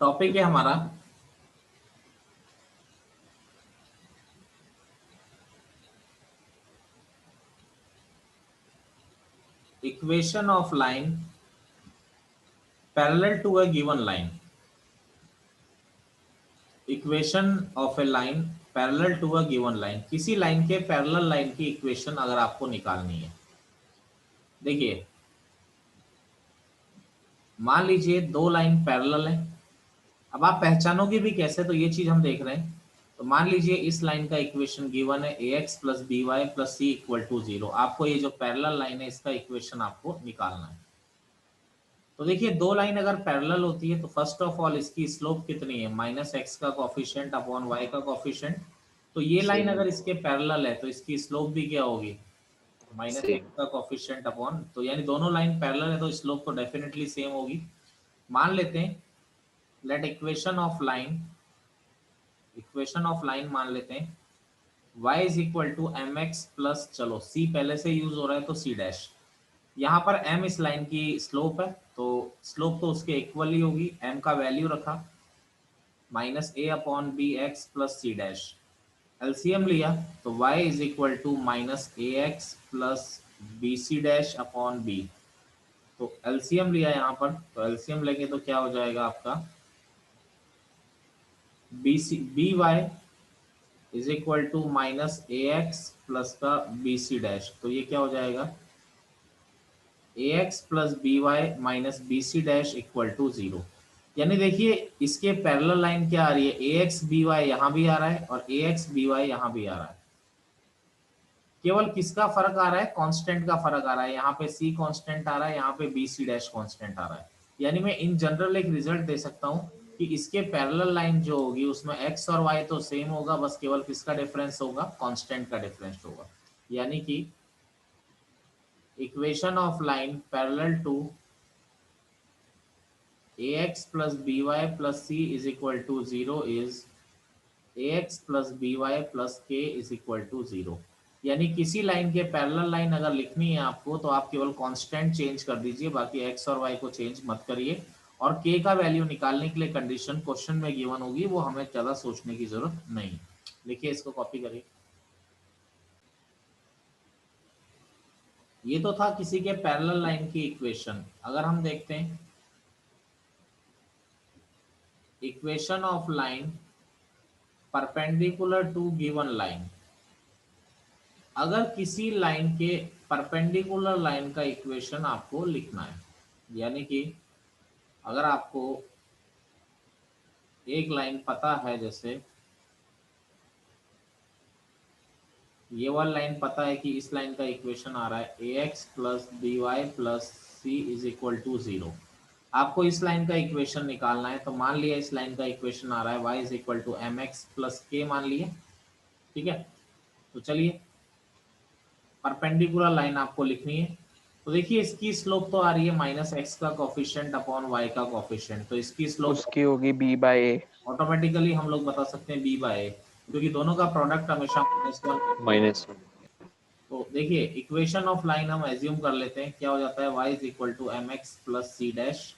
Topic है हमारा equation of line parallel to a given line. Equation of a line parallel to a given line, किसी line के parallel line की equation अगर आपको निकालनी है। देखिए, मान लीजिए दो लाइन पैरेलल है। अब आप पहचानोगे भी कैसे, तो ये चीज हम देख रहे हैं। तो मान लीजिए इस लाइन का इक्वेशन गिवन है a x plus B Y plus C equal to zero. आपको ये जो पैरेलल लाइन है इसका इक्वेशन आपको निकालना है। तो देखिए, दो लाइन अगर पैरेलल होती है तो फर्स्ट ऑफ ऑल इसकी स्लोप कितनी है, माइनस एक्स का कोफिशिएंट अपॉन वाई का कोफिशिएंट। तो ये लाइन सेम अगर इसके पैरेलल है तो इसकी स्लोप भी क्या होगी, माइनस सेम एक्स का कोफिशिएंट अपॉन, तो यानी दोनों लाइन पैरेलल है तो स्लोप तो डेफिनेटली सेम होगी। मान लेते हैं, लेट इक्वेशन ऑफ लाइन मान लेते हैं y is equal to M X plus, चलो c पहले से यूज हो रहा है तो c डैश। यहाँ पर m इस लाइन की स्लोप है तो स्लोप तो उसके इक्वल ही होगी। m का वैल्यू रखा माइनस ए अपॉन बी एक्स प्लस सी डैश। एलसीएम लिया तो y is equal to minus A x plus b C dash upon B. तो एलसीएम लिया यहाँ पर, तो एलसीएम लेंगे तो क्या हो जाएगा आपका, b c b Y is equal to minus A x plus का बी सी डैश। तो ये क्या हो जाएगा, a x plus B y minus b C dash equal to zero. यानी देखिए, इसके पैरेलल लाइन क्या आ रही है, ए एक्स बी वाई यहाँ भी आ रहा है और ए एक्स बी वाई यहाँ भी आ रहा है। केवल किसका फर्क आ रहा है, कांस्टेंट का फर्क आ रहा है। यहाँ पे सी कांस्टेंट आ रहा है, यहाँ पे बी सी डैश कांस्टेंट आ रहा है। यानी मैं इन जनरल एक रिजल्ट दे सकता हूँ कि इसके पैरेलल लाइन जो होगी उसमें एक्स और वाई तो सेम होगा, बस केवल किसका डिफरेंस होगा, कांस्टेंट का डिफरेंस होगा। यानी कि equation of line parallel to ax plus by plus c is equal to 0 is ax plus by plus k is equal to 0। यानी किसी लाइन के पैरेलल लाइन अगर लिखनी है आपको तो आप केवल कांस्टेंट चेंज कर दीजिए, बाकी x और y को चेंज मत करिए। और k का वैल्यू निकालने के लिए कंडीशन क्वेश्चन में गिवन होगी, वो हमें ज्यादा सोचने की जरूरत नहीं। लिखिए, इसको कॉपी करिए। ये तो था किसी के पैरेलल लाइन की इक्वेशन। अगर हम देखते हैं equation of line perpendicular to given line, अगर किसी लाइन के परपेंडिकुलर लाइन का इक्वेशन आपको लिखना है, यानी कि अगर आपको एक लाइन पता है, जैसे ये वाला लाइन पता है कि इस लाइन का इक्वेशन आ रहा है a x plus B Y plus c is equal to zero. आपको इस लाइन का इक्वेशन निकालना है, तो मान लिया इस लाइन का इक्वेशन आ रहा है y is equal to M X plus K, मान लिए, ठीक है। तो चलिए, परपेंडिकुलर लाइन आपको लिखनी है। तो देखिए, इसकी स्लोप तो आ रही है माइनस एक्स का कोफिशिएंट अपॉन वाई का कोफिशिएंट, तो इसकी स्लोप उसकी होगी b बाय ए ऑटोमेटिकली हम लोग बता सकते हैं बी बाय ए, क्योंकि दोनों का प्रोडक्ट हमेशा -1। -1। तो देखिए, इक्वेशन ऑफ लाइन हम एज्यूम कर लेते हैं, क्या हो जाता है, y is equal to M X plus C dash.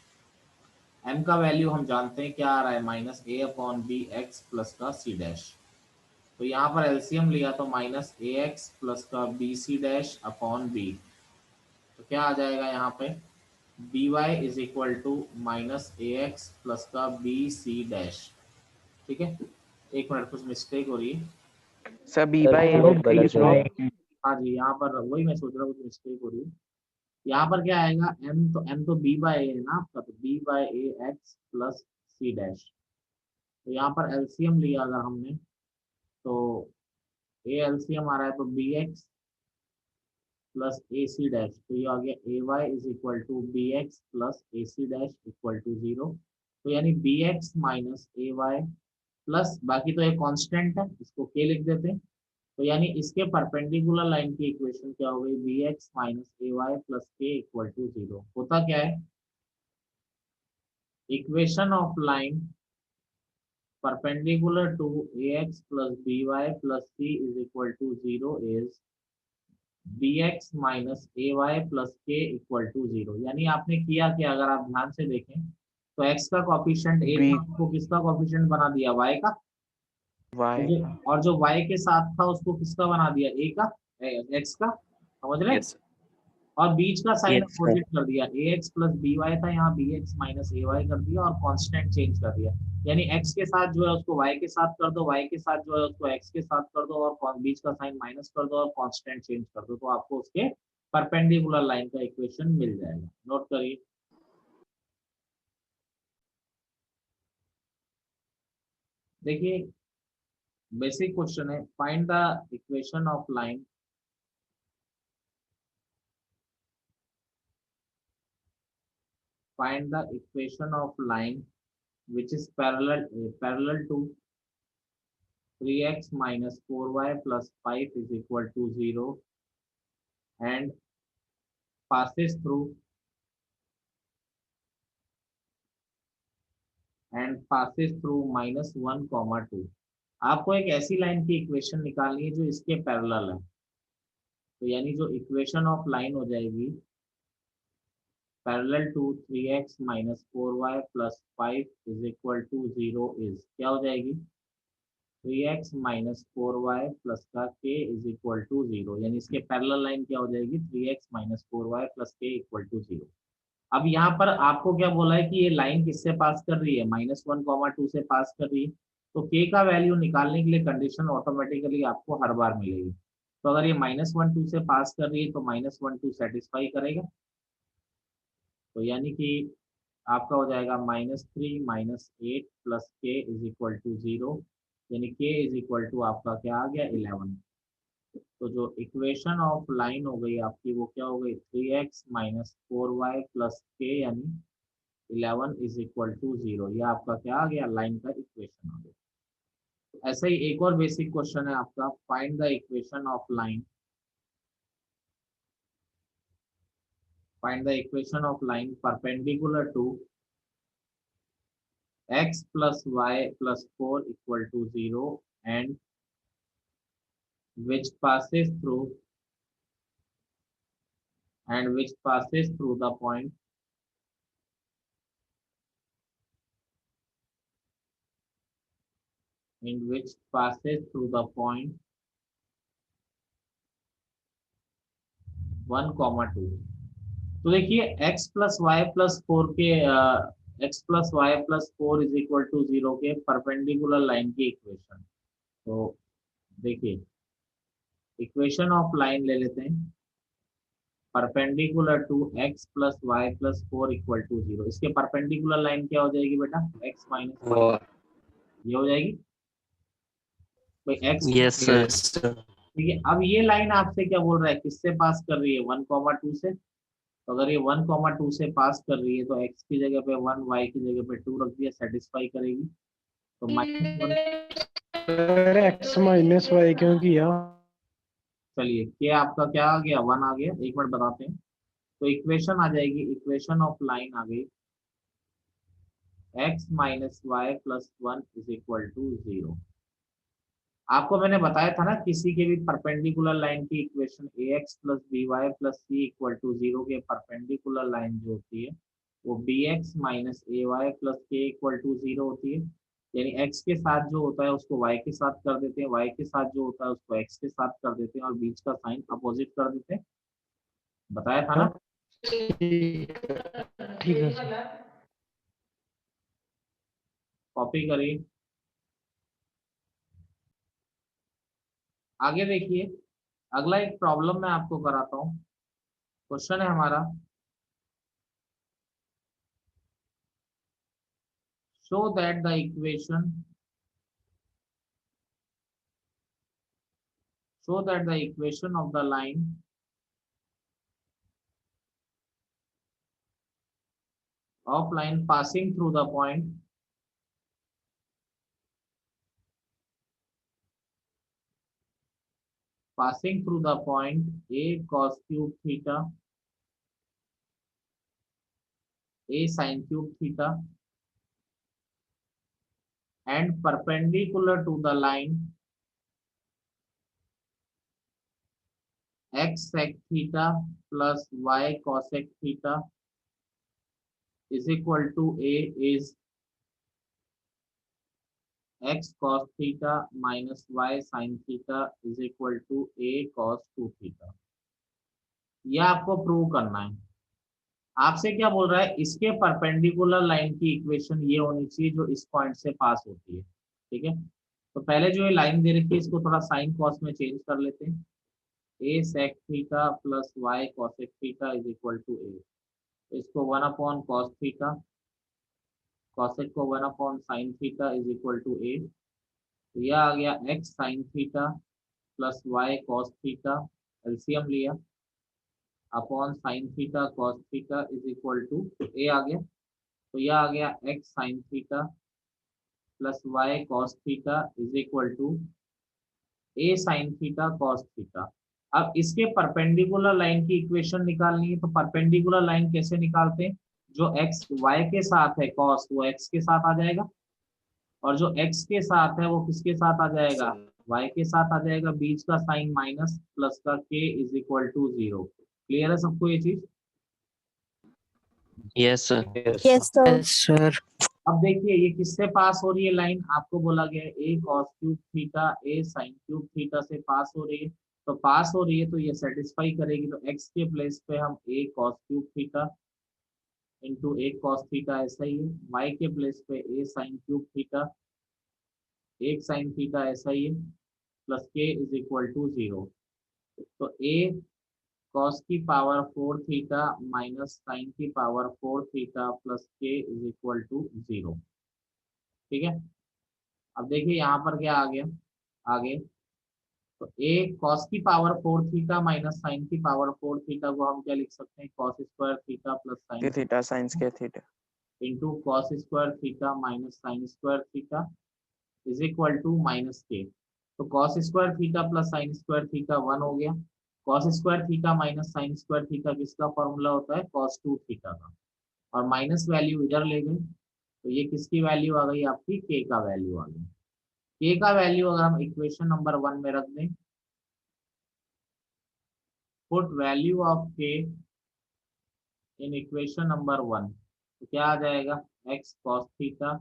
m का वैल्यू हम जानते हैं क्या आ रहा है, माइनस ए अपॉन बी एक्स प्लस का सी डैश। तो यहाँ पर एलसीएम लिया तो माइनस ए एक्स प्लस का B C dash upon B. तो क्या आ जाएगा यहाँ पे, B Y is equal to minus A x plus का बी सी डैश। ठीक है, एक मिनट, कुछ मिस्टेक हो रही है। Sir b by A. हाँ जी, यहाँ पर वही मैं सोच रहा हूँ, कुछ मिस्टेक हो रही है। यहाँ पर क्या आएगा, m तो b बाय ए है ना आपका, तो b by A x plus C dash. तो यहाँ पर एलसीएम लिया अगर हमने, तो ए एलसीएम आ रहा है तो b x plus a c dash, तो ये आ गया a y is equal to b x plus a c dash equal to zero. तो यानी बी एक्स माइनस ए वाई प्लस, बाकी तो एक कांस्टेंट है, इसको के लिख देते हैं। तो यानी इसके परपेंडिकुलर लाइन की इक्वेशन क्या हो गई, B x minus A Y plus K equal to zero. होता क्या है, equation of line perpendicular to ax plus by plus c is equal to 0 is bx minus ay plus k equal to 0। यानी आपने किया कि अगर आप ध्यान से देखें तो x का कोफिशिएंट a B था, उसको किसका कोफिशिएंट बना दिया, y का। Y और जो y के साथ था उसको किसका बना दिया, a का, x का, समझ रहे। Yes. और बीच का साइन Yes, sir. अपोजिट कर दिया, ax प्लस by था, यहाँ bx माइनस ay कर दिया और कांस्टेंट चेंज कर दिया। यानी x के साथ जो है उसको y के साथ कर दो, y के साथ जो है उसको x के साथ कर दो और बीच का साइन माइनस कर दो और कांस्टेंट चेंज कर दो, तो आपको उसके परपेंडिकुलर लाइन का इक्वेशन मिल जाएगा। नोट करिए। देखिए बेसिक क्वेश्चन है, find the equation of line, find the equation of line which is parallel to 3x minus 4y plus 5 is equal to 0 and passes through -1, आपको एक ऐसी लाइन की equation निकालनी है जो इसके पैरेलल है। तो यानी जो इक्वेशन ऑफ लाइन हो जाएगी parallel to 3x minus 4y plus 5 is equal to 0 is क्या हो जाएगी, 3x minus 4y plus का k is equal to 0, यानी इसके पैरेलल लाइन क्या हो जाएगी, 3x minus 4y plus k equal to 0। अब यहाँ पर आपको क्या बोला है कि ये लाइन किससे पास कर रही है, -1, 2 से पास कर रही है। तो k का वैल्यू निकालने के लिए कंडीशन ऑटोमेटिकली आपको हर बार मिलेगी। तो अगर ये -1, 2 से पास कर रही है तो -1, 2 सेटिस्फाई करेगा। तो यानी कि आपका हो जाएगा -3 -8 प्लस के इज इक्वल टू 0, यानी के इज इक्वल टू आपका क्या आ गया, 11। तो जो इक्वेशन ऑफ लाइन हो गई आपकी वो क्या हो गई, 3x minus 4y प्लस के यानी 11 इज इक्वल टू 0, यह आपका क्या आ गया, लाइन का इक्वेशन आ गया। तो ऐसा ही एक और बेसिक क्वेश्चन है आपका, find the equation of line, find the equation of line perpendicular to x plus y plus 4 equal to 0 and which passes through the point in which passes through the point 1, 2। तो देखिए x plus Y plus 4 के x plus Y plus 4 is equal to 0 के perpendicular line की equation. तो देखिए equation of line ले लेते हैं, perpendicular to x plus Y plus 4 equal to 0, इसके परपेंडिकुलर लाइन क्या हो जाएगी बेटा, x माइनस वाई, Or ये हो जाएगी भाई x। yes, sir. Sir. ठीक है, अब ये लाइन आपसे क्या बोल रहा है, किससे पास कर रही है, 1, 2 से। तो अगर ये 1, 2 से पास कर रही है तो x की जगह पे 1, y की जगह पे 2 रख दिया, सेटिस्फाई करेगी। तो -1, सर एक्स माइनस वाई क्यों किया? चलिए क्या आपका क्या आ गया, 1 आ गया, एक मिनट बताते हैं। तो इक्वेशन आ जाएगी, इक्वेशन ऑफ लाइन आ गई x minus Y plus 1 is equal to 0। आपको मैंने बताया था ना, किसी के भी परपेंडिकुलर लाइन की equation ax plus B Y plus C equal to 0 के परपेंडिकुलर लाइन जो होती है वो bx minus A Y plus K equal to 0 होती है। यानी x के साथ जो होता है उसको y के साथ कर देते हैं, y के साथ जो होता है उसको x के साथ कर देते हैं और बीच का साइन अपोजिट कर देते हैं, बताया था ना। ठीक है सर। कॉपी करिए, आगे देखिए। अगला एक प्रॉब्लम मैं आपको कराता हूँ। क्वेश्चन है हमारा, show that the equation of the line passing through the point a cos cube theta, a sin cube theta and perpendicular to the line x sec theta plus y cosec theta is equal to A is x cos theta minus y sin theta is equal to a cos 2 theta. यह आपको prove करना है। आपसे क्या बोल रहा है, इसके परपेंडिकुलर लाइन की इक्वेशन ये होनी चाहिए जो इस पॉइंट से पास होती है। ठीक है, तो पहले जो ये लाइन दे रखी है इसको थोड़ा साइन कॉस में चेंज कर लेते हैं। a sec theta plus y cosec theta is equal to a। इसको 1 अपॉन cos थीटा, cosec को 1 upon sin theta is equal to a। तो यह आ गया x sin theta plus y cos theta, LCM लिया, upon sin theta cos theta is equal to a आ गया। तो यह आ गया x sin theta plus y cos theta is equal to a sin theta cos theta. अब इसके perpendicular line की इक्वेशन निकालनी है, तो परपेंडिकुलर लाइन कैसे निकालते हैं, जो x y के साथ है cos वो x के साथ आ जाएगा, और जो x के साथ है वो किसके साथ आ जाएगा, y के साथ आ जाएगा, बीच का साइन माइनस प्लस का k is equal to 0। Clear है सबको ये चीज? Yes sir. Yes sir. Sir अब देखिए ये किससे पास हो रही है लाइन, आपको बोला गया है a cos cube theta a sin cube theta से पास हो रही है, तो पास हो रही है तो ये सेटिस्फाई करेगी। तो x के प्लेस पे हम a cos cube theta into a cos theta ऐसा ही है, y के प्लेस पे a sin क्यूब थीटा एक sin थीटा ऐसा ही है, plus k is equal to 0। तो a cos की पावर 4 थीटा माइनस साइन की power 4 theta plus k is equal to 0। ठीक है, अब देखिए यहाँ पर क्या आ गया आगे, तो a cos की पावर 4 थीटा माइनस साइन की पावर 4 थीटा को हम क्या लिख सकते हैं, cos square theta plus sine theta sine के theta into cos square theta minus sine square theta is equal to minus के। तो cos square theta plus sine square theta 1 हो गया, cos square theta minus sine square theta किसका formula होता है, cos 2 theta का, और माइनस वैल्यू इधर ले गए, तो ये किसकी वैल्यू आ गई आपकी, k का वैल्यू आ गई। k का वैल्यू अगर हम इक्वेशन नंबर 1 में रख दें, put value of k in equation number 1, तो क्या आ जाएगा, x cos theta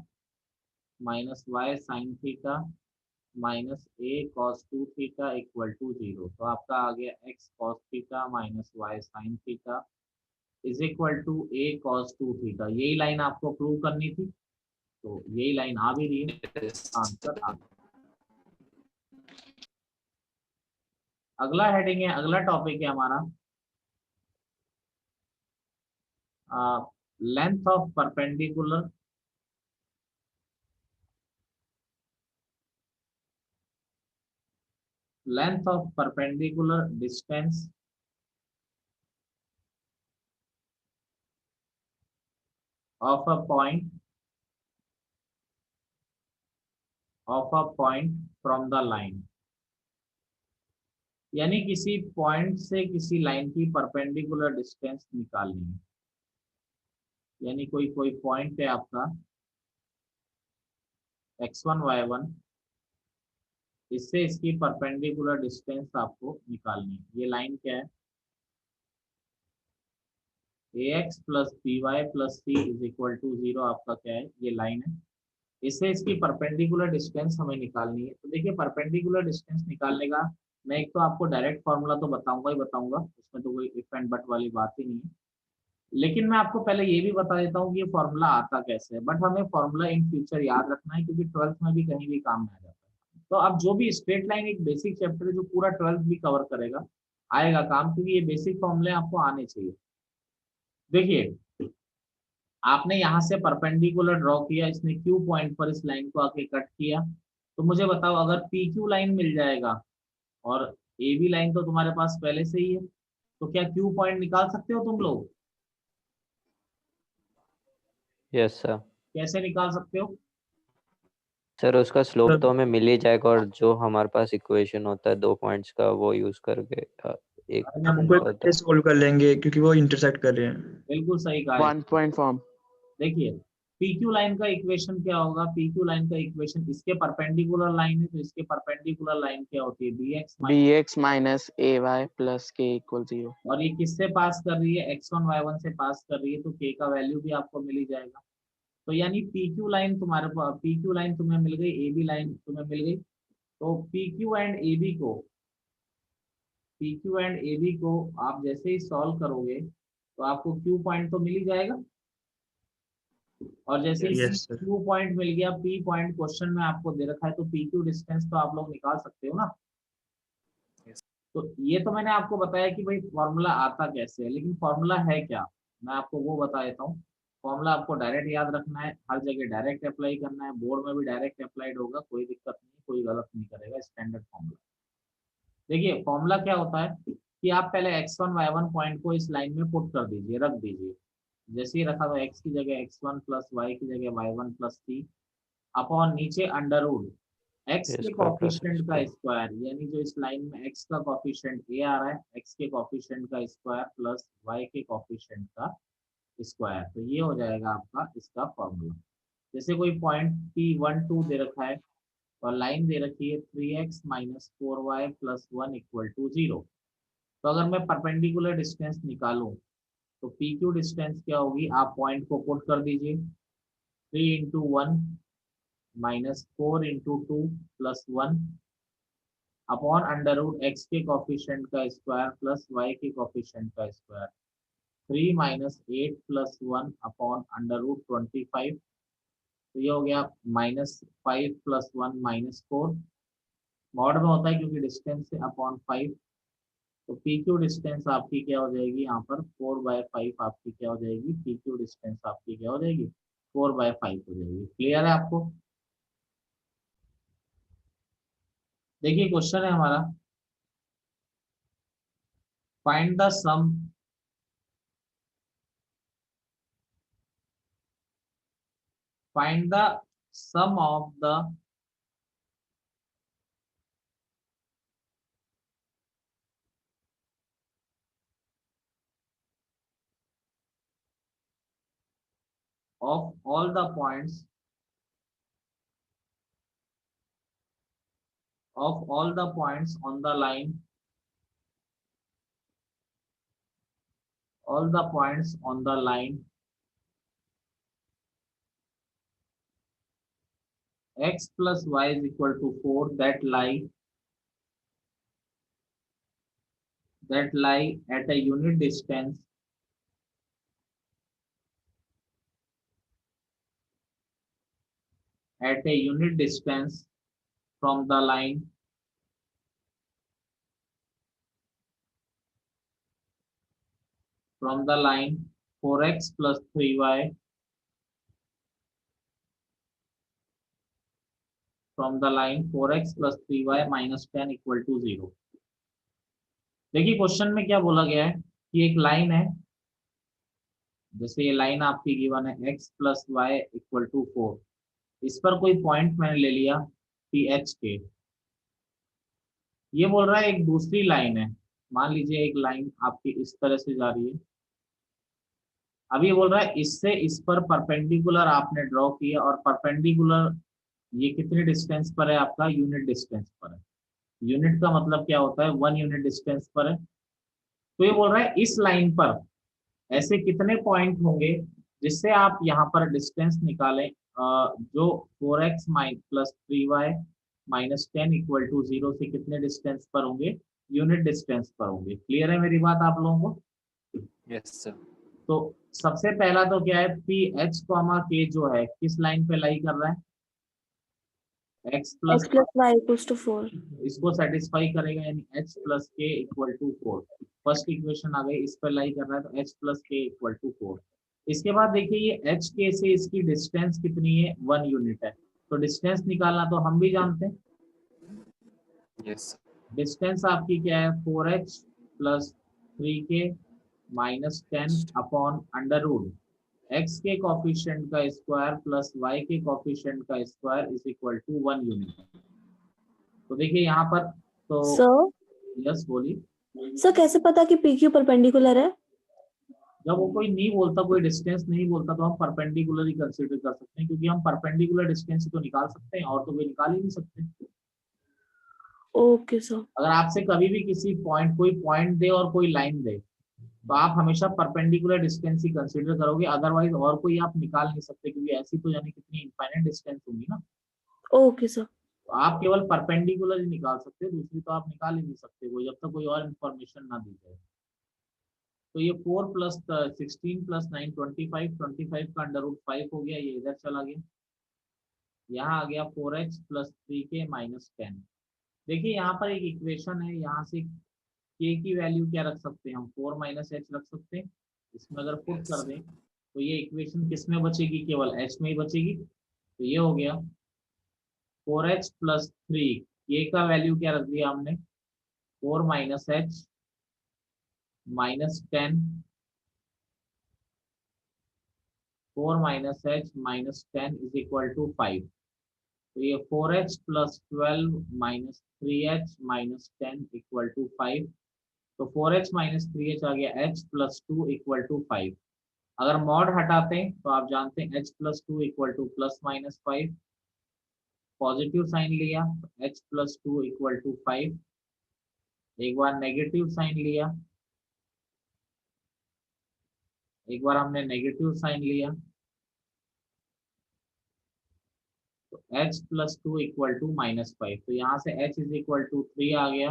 minus y sin theta minus a cos 2 theta equal to 0। तो आपका आ गया x cos theta minus y sin theta is equal to a cos 2 theta. यही line आपको प्रूव करनी थी, तो यही लाइन आ भी रही है, आंसर आ गया। अगला हेडिंग है, अगला टॉपिक है हमारा length of perpendicular distance of a point from the line। यानी किसी पॉइंट से किसी लाइन की परपेंडिकुलर डिस्टेंस निकालनी है, यानी कोई पॉइंट है आपका x1 y1, इससे इसकी परपेंडिकुलर डिस्टेंस आपको निकालनी है। ये लाइन क्या है, ax plus by plus c is equal to 0 आपका क्या है, ये लाइन है, इससे इसकी परपेंडिकुलर डिस्टेंस हमें निकालनी है। तो देखिए परपेंडिकुलर डिस्टेंस निकालने का मैं एक तो आपको डायरेक्ट फॉर्मूला तो बताऊंगा ही बताऊंगा, उसमें तो कोई इफ एंड बट वाली बात ही नहीं है, लेकिन मैं आपको पहले ये भी बता देता हूँ कि ये फॉर्मूला आता कैसे है, बट हमें फॉर्मूला इन फ्यूचर याद रखना है क्योंकि 12th में भी कहीं भी काम में आ जाता है। तो अब जो भी स्ट्रेट लाइन एक बेसिक चैप्टर है जो पूरा 12th भी कवर करेगा, आएगा काम, क्योंकि ये बेसिक फॉर्मूले आपको आने चाहिए। देखिए आपने यहाँ से परपेंडिकुलर ड्रॉ किया, इसने क्यू पॉइंट पर इस लाइन को आके कट किया, तो मुझे बताओ अगर पी क्यू लाइन मिल जाएगा और ए बी लाइन तो तुम्हारे पास पहले से ही है, तो क्या क्यू पॉइंट निकाल सकते हो तुम लोग? Yes sir. कैसे निकाल सकते हो? सर उसका स्लोप तो हमें मिल ही जाएगा, और जो हमारे पास इक्वेशन होता है 2 पॉइंट्स का वो यूज करके एक हमको इकट्ठे सोल्व कर लेंगे क्योंकि वो इंटरसेक्ट कर रहे हैं। बिल्कुल सही कहा है। 1 पॉइंट फॉर्म। देखिए PQ लाइन का इक्वेशन क्या होगा? PQ लाइन का इक्वेशन, इसके परपेंडिकुलर लाइन है तो इसके परपेंडिकुलर लाइन क्या होती है? bx minus ay plus k equal 0. और ये किससे पास कर रही है? x1 y1 से पास कर रही है, तो k का वैल्यू भी आपको मिल ही जाएगा। तो यानी PQ लाइन तुम्हारे पास, PQ लाइन तुम्हें मिल गई, AB लाइन तुम्हें मिल गई। तो PQ एंड AB को आप जैसे ही सॉल्व करोगे तो आपको Q पॉइंट तो मिल ही जाएगा। और जैसे ही Yes, sir. Q पॉइंट मिल गया, P पॉइंट क्वेश्चन में आपको दे रखा है, तो PQ डिस्टेंस तो आप लोग निकाल सकते हो ना। तो ये तो मैंने आपको बताया कि भाई फॉर्मूला आता कैसे है, लेकिन फॉर्मूला है क्या, मैं आपको वो बता देता हूँ। फॉर्मूला आपको डायरेक्ट याद रखना है, हर जगह डायरेक्ट अप्लाई करना है, बोर्ड में भी डायरेक्ट अप्लाइड होगा, कोई दिक्कत नहीं, कोई गलत नहीं करेगा, स्टैंडर्ड फॉर्मूला। देखिए फॉर्मूला क्या होता है कि आप पहले x1 y1 पॉइंट को इस लाइन में पुट कर दीजिए, रख दीजिए। जैसे ही रखा तो x की जगह x1 प्लस y की जगह y1 प्लस c अपॉन नीचे अंडर रूट x के कॉफिशिएंट का स्क्वायर, यानी जो इस लाइन में x का कॉफिशिएंट a आ रहा है, x के कॉफिशिएंट का स्क्वायर प्लस y के कॉफिशिएंट का स्क्वायर। तो ये हो जाएगा आपका इसका फॉर्मूला। जैसे कोई पॉइंट P12 दे रखा है और लाइन दे रखी है 3x minus 4y plus 1 equal to 0। तो अगर मैं परपेंडिकुलर डिस्टेंस निकालूं तो PQ डिस्टेंस क्या होगी? आप पॉइंट को पुट कर दीजिए, 3 into 1 minus 4 into 2 plus 1 upon under root X के कॉफिशिएंट का स्क्वायर प्लस वाई के कॉफिशिएंट का square, 3 minus 8 plus 1 upon under root 25। तो ये हो गया -5 प्लस 1 -4, मॉड में होता है क्योंकि डिस्टेंस से अपॉन 5। तो PQ डिस्टेंस आपकी क्या हो जाएगी? यहाँ पर 4/5 आपकी क्या हो जाएगी? PQ डिस्टेंस आपकी क्या हो जाएगी? 4/5 हो जाएगी। क्लियर है आपको? देखिए क्वेश्चन है हमारा, find the sum of the of all the points on the line, all the points on the line x plus y is equal to 4 that lie at a unit distance from the line from the line 4x plus 3y from the line 4x plus 3y minus 10 equal to 0। देखिए question में क्या बोला गया है कि एक line है, जैसे ये लाइन आपकी गिवन है x plus Y equal to 4, इस पर कोई पॉइंट मैंने ले लिया पी एच के। ये बोल रहा है एक दूसरी लाइन है, मान लीजिए एक लाइन आपकी इस तरह से जा रही है। अब ये बोल रहा है इससे इस पर परपेंडिकुलर आपने ड्रॉ किया, और परपेंडिकुलर ये कितने डिस्टेंस पर है? आपका यूनिट डिस्टेंस पर है। यूनिट का मतलब क्या होता है? 1 यूनिट डिस्टेंस पर है। तो ये बोल रहा है इस लाइन पर ऐसे कितने पॉइंट होंगे जिससे आप यहाँ पर डिस्टेंस निकालें, जो 4x plus 3y minus 10 equal to 0 से कितने डिस्टेंस पर होंगे? यूनिट डिस्टेंस पर होंगे। क्लियर है मेरी बात आप लोगों को? Yes sir. तो सबसे पहला तो क्या है, पी एच कॉमा के जो है किस लाइन पे लाई कर रहा है? x plus y equals to 4। इसको सेटिस्फाई करेगा, यानी h plus K equal to 4। First equation आ गई, इस पर लाई कर रहा है, तो h plus K equal to 4। इसके बाद देखिए ये एच के से इसकी डिस्टेंस कितनी है? 1 यूनिट है। तो डिस्टेंस निकालना तो हम भी जानते हैं। यस डिस्टेंस आपकी क्या है? 4h plus 3k minus 10 upon under root x के कॉफिशिएंट का स्क्वायर प्लस y के कॉफिशिएंट का square is equal to 1 unit. तो देखिए यहाँ पर तो सर यस बोलिए। सर कैसे पता कि PQ परपेंडिकुलर है? जब वो कोई नहीं बोलता, कोई डिस्टेंस नहीं बोलता, तो हम परपेंडिकुलर ही कंसीडर कर सकते हैं, क्योंकि हम परपेंडिकुलर डिस्टेंस ही तो निकाल सकते हैं, और तो कोई निकाल ही नहीं सकते। Okay sir. अगर आपसे कभी भी किसी पॉइंट, कोई पॉइंट दे और कोई लाइन दे, तो आप हमेशा परपेंडिकुलर डिस्टेंस ही कंसीडर करोगे, अदरवाइज और कोई आप निकाल नहीं सकते, क्योंकि ऐसी तो यानी कितनी इनफाइनाइट डिस्टेंस होगी ना। Okay sir. तो आप केवल परपेंडिकुलर ही निकाल सकते हैं, दूसरी तो आप निकाल ही नहीं सकते, कोई जब तक कोई और इन्फॉर्मेशन ना दी जाए। तो ये 4 प्लस 16 प्लस 9 25, 25 का अंडर रूट 5 हो गया, ये इधर चला गया, यहाँ आ गया 4h प्लस 3k माइनस 10। देखिए यहाँ पर एक इक्वेशन है, यहाँ से k की वैल्यू क्या रख सकते हैं हम, 4 माइनस h रख सकते हैं। इसमें अगर पुट कर दें तो ये इक्वेशन किस में बचेगी, केवल h में ही बचेगी। तो ये हो गया 4h प्लस 3, k का वैल्यू क्या रख दिया हमने, 4 minus h minus 10, 4 minus h minus 10 is equal to 5। तो ये 4h plus 12 minus 3h minus 10 equal to 5। तो 4h माइनस 3h आ गया h प्लस 2 इक्वल टू 5। अगर मॉड हटाते हैं तो आप जानते हैं h plus 2 equal to plus minus 5, positive sign लिया तो h प्लस 2 इक्वल टू 5, एक बार नेगेटिव साइन लिया, एक बार हमने नेगेटिव साइन लिया, तो h plus 2 equal to minus 5। तो यहाँ से h इज इक्वल टू 3 आ गया,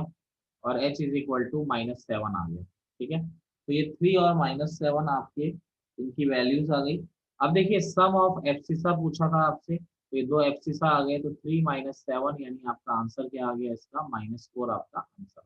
और h is equal to minus 7 आ गया। ठीक है, तो ये 3 और माइनस 7 आपके इनकी वैल्यूज आ गई। अब देखिए सम ऑफ एब्सिसा पूछा था आपसे, तो ये दो एब्सिसा आ गए, तो 3 माइनस 7 यानी आपका आंसर क्या आ गया इसका, -4 आपका आंसर।